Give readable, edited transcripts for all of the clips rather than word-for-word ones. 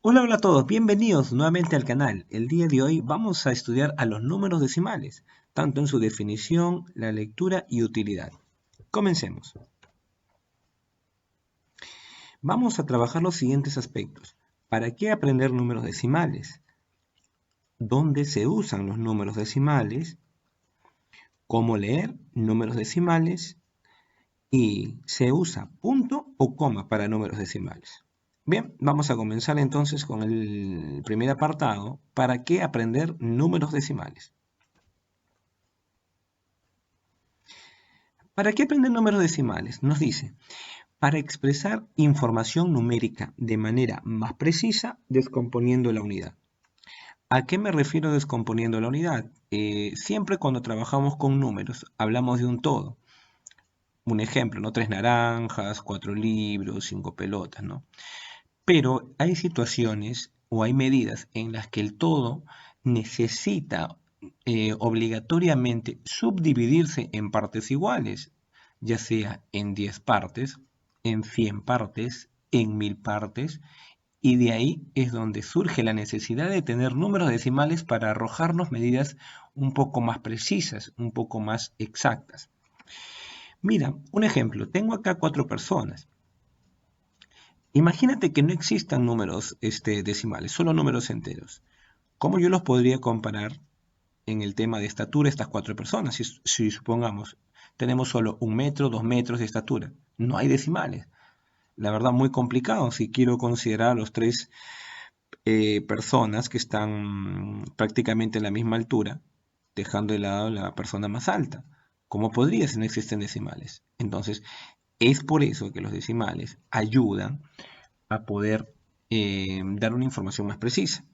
Hola, hola a todos, bienvenidos nuevamente al canal. El día de hoy vamos a estudiar a los números decimales, tanto en su definición, la lectura y utilidad. Comencemos. Vamos a trabajar los siguientes aspectos. ¿Para qué aprender números decimales? ¿Dónde se usan los números decimales? ¿Cómo leer números decimales? Y se usa punto o coma para números decimales. Bien, vamos a comenzar entonces con el primer apartado. ¿Para qué aprender números decimales? ¿Para qué aprender números decimales? Nos dice, para expresar información numérica de manera más precisa, descomponiendo la unidad. ¿A qué me refiero descomponiendo la unidad? Siempre cuando trabajamos con números, hablamos de un todo. Un ejemplo, ¿no? Tres naranjas, cuatro libros, cinco pelotas, ¿no? Pero hay situaciones o hay medidas en las que el todo necesita obligatoriamente subdividirse en partes iguales, ya sea en 10 partes, en 100 partes, en 1000 partes, y de ahí es donde surge la necesidad de tener números decimales para arrojarnos medidas un poco más precisas, un poco más exactas. Mira, un ejemplo, tengo acá cuatro personas. Imagínate que no existan números decimales, solo números enteros. ¿Cómo yo los podría comparar en el tema de estatura estas cuatro personas? Si supongamos, tenemos solo 1 metro, 2 metros de estatura, no hay decimales. La verdad, muy complicado si quiero considerar a los tres personas que están prácticamente en la misma altura, dejando de lado la persona más alta. ¿Cómo podría si no existen decimales? Entonces, es por eso que los decimales ayudan a poder dar una información más precisa,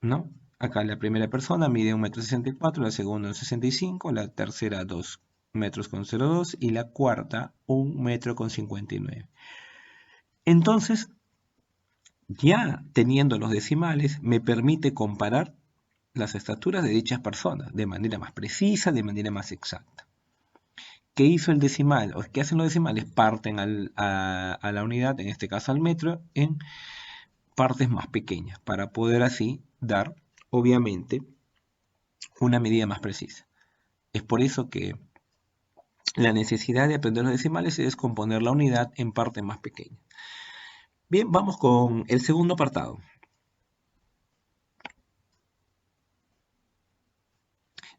¿no? Acá la primera persona mide 1,64 m, la segunda 1,65 m, la tercera 2,02 m y la cuarta 1,59 m. Entonces, ya teniendo los decimales, me permite comparar las estaturas de dichas personas de manera más precisa, de manera más exacta. ¿Qué hizo el decimal? ¿O qué hacen los decimales? Parten a la unidad, en este caso al metro, en partes más pequeñas para poder así dar, obviamente, una medida más precisa. Es por eso que la necesidad de aprender los decimales es componer la unidad en partes más pequeñas. Bien, vamos con el segundo apartado.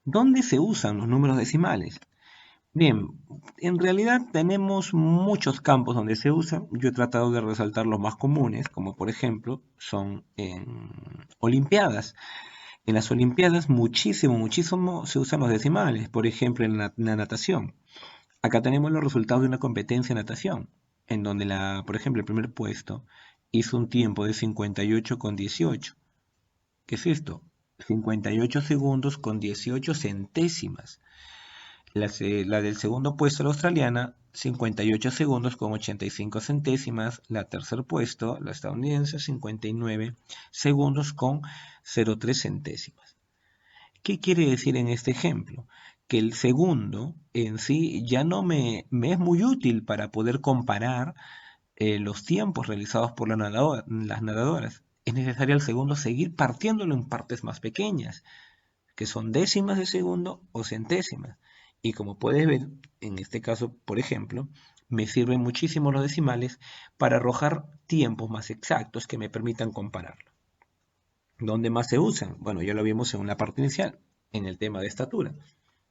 ¿Dónde se usan los números decimales? Bien, en realidad tenemos muchos campos donde se usan. Yo he tratado de resaltar los más comunes, como por ejemplo son en Olimpiadas. En las Olimpiadas muchísimo se usan los decimales, por ejemplo en la natación. Acá tenemos los resultados de una competencia de natación, en donde por ejemplo, el primer puesto hizo un tiempo de 58,18. ¿Qué es esto? 58 segundos con 18 centésimas. La del segundo puesto, la australiana, 58 segundos con 85 centésimas. La tercer puesto, la estadounidense, 59 segundos con 0,3 centésimas. ¿Qué quiere decir en este ejemplo? Que el segundo en sí ya no me es muy útil para poder comparar los tiempos realizados por las nadadoras. Es necesario el segundo seguir partiéndolo en partes más pequeñas, que son décimas de segundo o centésimas. Y como puedes ver, en este caso, por ejemplo, me sirven muchísimo los decimales para arrojar tiempos más exactos que me permitan compararlo. ¿Dónde más se usan? Bueno, ya lo vimos en una parte inicial, en el tema de estatura,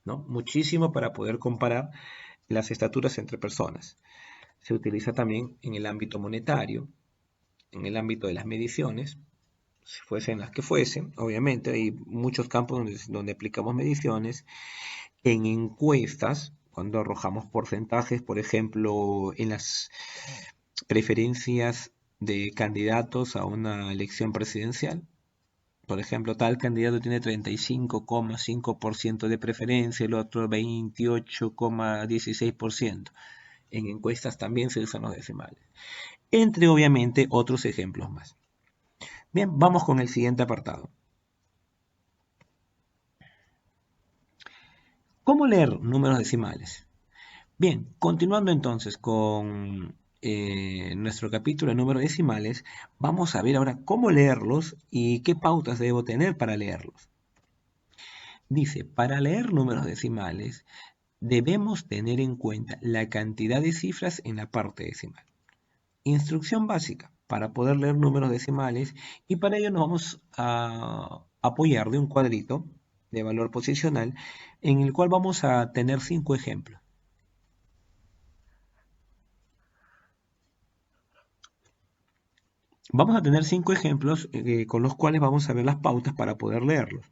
¿no? Muchísimo para poder comparar las estaturas entre personas. Se utiliza también en el ámbito monetario, en el ámbito de las mediciones, si fuesen las que fuesen, obviamente hay muchos campos donde aplicamos mediciones, en encuestas, cuando arrojamos porcentajes, por ejemplo, en las preferencias de candidatos a una elección presidencial. Por ejemplo, tal candidato tiene 35,5% de preferencia, el otro 28,16%. En encuestas también se usan los decimales, entre obviamente otros ejemplos más. Bien, vamos con el siguiente apartado. ¿Cómo leer números decimales? Bien, continuando entonces con nuestro capítulo de números decimales, vamos a ver ahora cómo leerlos y qué pautas debo tener para leerlos. Dice, para leer números decimales, debemos tener en cuenta la cantidad de cifras en la parte decimal. Instrucción básica para poder leer números decimales, y para ello nos vamos a apoyar de un cuadrito de valor posicional en el cual vamos a tener 5 ejemplos. Vamos a tener 5 ejemplos con los cuales vamos a ver las pautas para poder leerlos.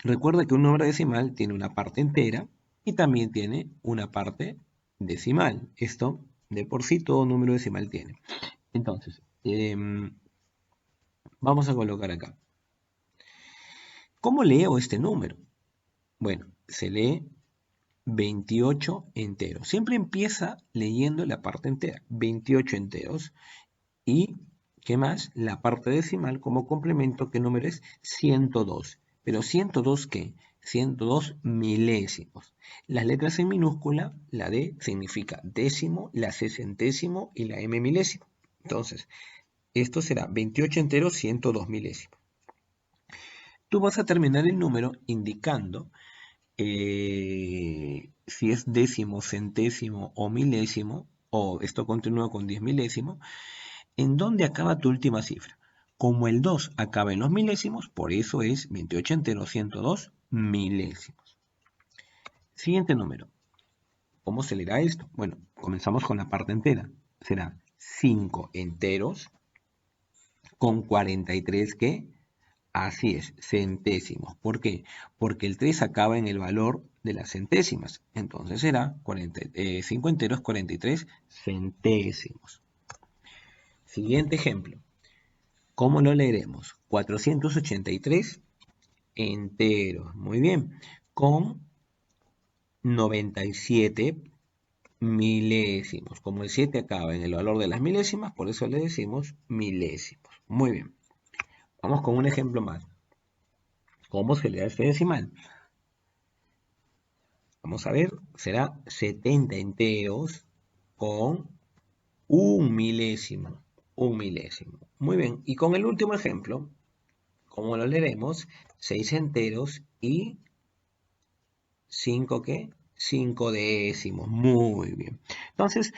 Recuerda que un número decimal tiene una parte entera y también tiene una parte decimal. Esto de por sí todo número decimal tiene. Entonces, vamos a colocar acá. ¿Cómo leo este número? Bueno, se lee 28 enteros. Siempre empieza leyendo la parte entera, 28 enteros. Y, ¿qué más? La parte decimal como complemento, ¿qué número es? 102. ¿Pero 102 qué? 102 milésimos. Las letras en minúscula, la D significa décimo, la C centésimo y la M milésimo. Entonces, esto será 28 enteros, 102 milésimos. Tú vas a terminar el número indicando si es décimo, centésimo o milésimo, o esto continúa con 10 milésimos, en dónde acaba tu última cifra. Como el 2 acaba en los milésimos, por eso es 28 enteros 102 milésimos. Siguiente número. ¿Cómo se leerá esto? Bueno, comenzamos con la parte entera. Será 5 enteros con 43 ¿qué? Así es, centésimos. ¿Por qué? Porque el 3 acaba en el valor de las centésimas. Entonces será 5 enteros 43 centésimos. Siguiente ejemplo. ¿Cómo lo leeremos? 483 enteros. Muy bien. Con 97 milésimos. Como el 7 acaba en el valor de las milésimas, por eso le decimos milésimos. Muy bien. Vamos con un ejemplo más. ¿Cómo se lee este decimal? Vamos a ver, será 70 enteros con un milésimo. Un milésimo. Muy bien. Y con el último ejemplo, ¿cómo lo leeremos? 6 enteros y 5 ¿qué? 5 décimos. Muy bien. Entonces,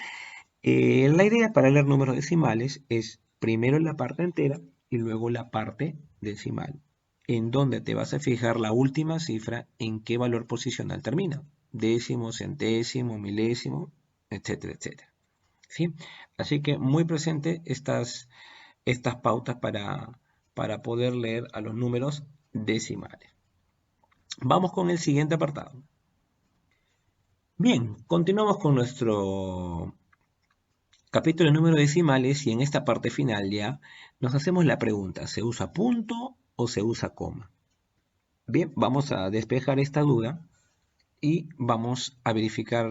la idea para leer números decimales es primero la parte entera y luego la parte decimal, en donde te vas a fijar la última cifra en qué valor posicional termina. Décimo, centésimo, milésimo, etcétera, etcétera. ¿Sí? Así que muy presente estas pautas para poder leer a los números decimales. Vamos con el siguiente apartado. Bien, continuamos con nuestro capítulo de números decimales y en esta parte final ya nos hacemos la pregunta, ¿se usa punto o se usa coma? Bien, vamos a despejar esta duda y vamos a verificar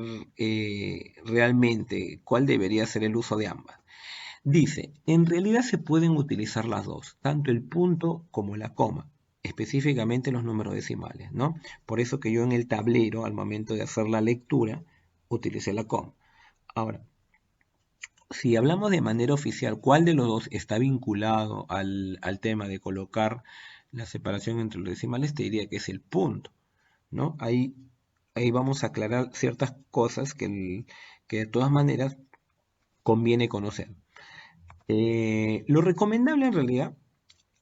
realmente cuál debería ser el uso de ambas. Dice, en realidad se pueden utilizar las dos, tanto el punto como la coma, específicamente los números decimales, ¿no? Por eso que yo en el tablero, al momento de hacer la lectura, utilicé la coma. Ahora, si hablamos de manera oficial, ¿cuál de los dos está vinculado al tema de colocar la separación entre los decimales? Te diría que es el punto, ¿no? Ahí vamos a aclarar ciertas cosas que de todas maneras conviene conocer. Lo recomendable en realidad,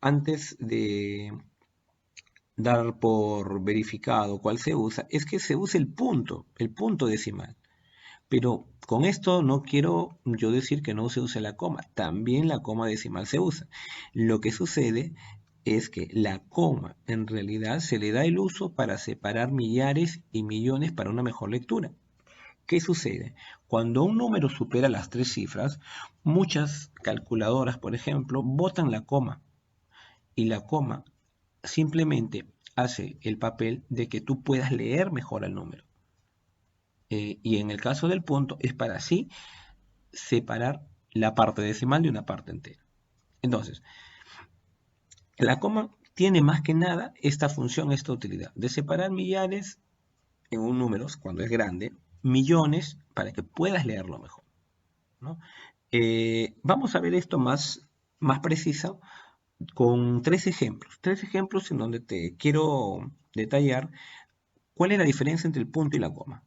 antes de dar por verificado cuál se usa, es que se use el punto decimal. Pero con esto no quiero yo decir que no se use la coma, también la coma decimal se usa. Lo que sucede es que la coma en realidad se le da el uso para separar millares y millones para una mejor lectura. ¿Qué sucede? Cuando un número supera las 3 cifras, muchas calculadoras, por ejemplo, botan la coma y la coma simplemente hace el papel de que tú puedas leer mejor el número. Y en el caso del punto es para así separar la parte decimal de una parte entera. Entonces, la coma tiene más que nada esta función, esta utilidad, de separar millares en un número, cuando es grande, millones, para que puedas leerlo mejor. ¿no? Vamos a ver esto más preciso con tres ejemplos en donde te quiero detallar cuál es la diferencia entre el punto y la coma.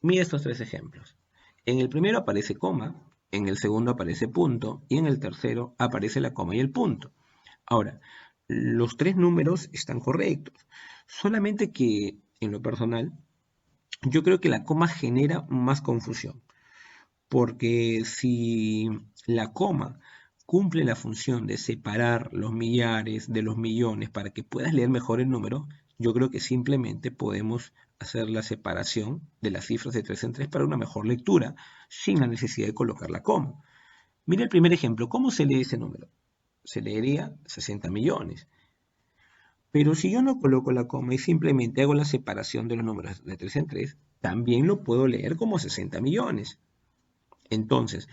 Mira estos tres ejemplos. En el primero aparece coma, en el segundo aparece punto y en el tercero aparece la coma y el punto. Ahora, los tres números están correctos, solamente que en lo personal yo creo que la coma genera más confusión, porque si la coma cumple la función de separar los millares de los millones para que puedas leer mejor el número, yo creo que simplemente podemos hacer la separación de las cifras de 3 en 3 para una mejor lectura, sin la necesidad de colocar la coma. Mira el primer ejemplo, ¿cómo se lee ese número? Se leería 60 millones. Pero si yo no coloco la coma y simplemente hago la separación de los números de 3 en 3, también lo puedo leer como 60 millones. Entonces,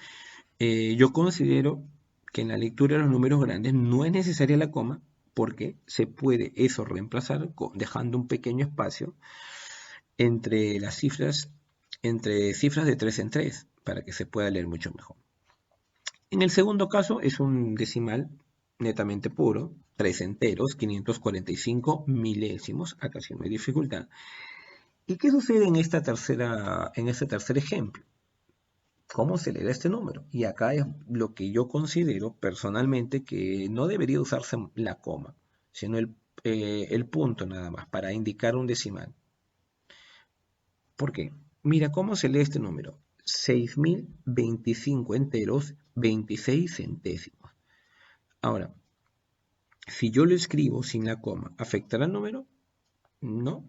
yo considero que en la lectura de los números grandes no es necesaria la coma porque se puede eso reemplazar dejando un pequeño espacio entre las cifras, entre cifras de 3 en 3 para que se pueda leer mucho mejor. En el segundo caso es un decimal netamente puro, 3 enteros, 545 milésimos, acá sí no hay dificultad. ¿Y qué sucede en este tercer ejemplo? ¿Cómo se le da este número? Y acá es lo que yo considero personalmente que no debería usarse la coma, sino el punto nada más para indicar un decimal. ¿Por qué? Mira cómo se lee este número. 6.025 enteros, 26 centésimos. Ahora, si yo lo escribo sin la coma, ¿afectará el número? No.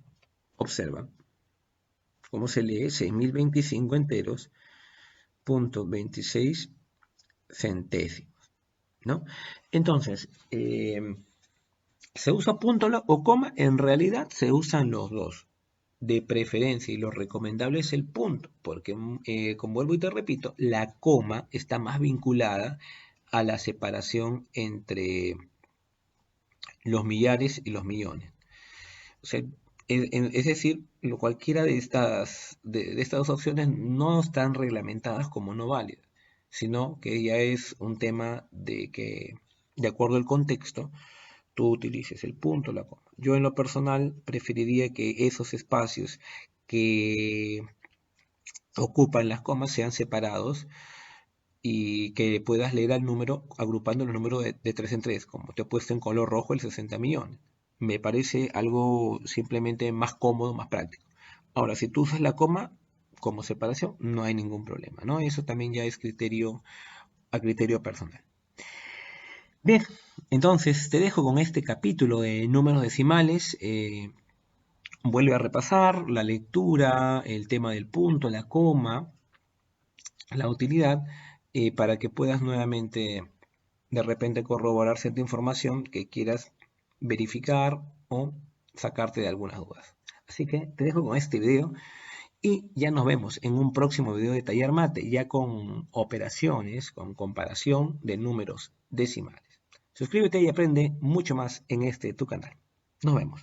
Observa cómo se lee 6.025 enteros, punto 26 centésimos, ¿no? Entonces, ¿se usa punto o coma? En realidad se usan los dos. De preferencia, y lo recomendable es el punto, porque, como vuelvo y te repito, la coma está más vinculada a la separación entre los millares y los millones. O sea, es decir, cualquiera de estas dos opciones no están reglamentadas como no válidas, sino que ya es un tema de que, de acuerdo al contexto, tú utilices el punto, la coma. Yo en lo personal preferiría que esos espacios que ocupan las comas sean separados y que puedas leer al número agrupando los números de 3 en 3, como te he puesto en color rojo el 60 millones. Me parece algo simplemente más cómodo, más práctico. Ahora, si tú usas la coma como separación, no hay ningún problema, ¿no? Eso también ya es a criterio personal. Bien, entonces te dejo con este capítulo de números decimales. Vuelve a repasar la lectura, el tema del punto, la coma, la utilidad, para que puedas nuevamente de repente corroborar cierta información que quieras verificar o sacarte de algunas dudas. Así que te dejo con este video y ya nos vemos en un próximo video de Taller Mate, ya con operaciones, con comparación de números decimales. Suscríbete y aprende mucho más en este tu canal. Nos vemos.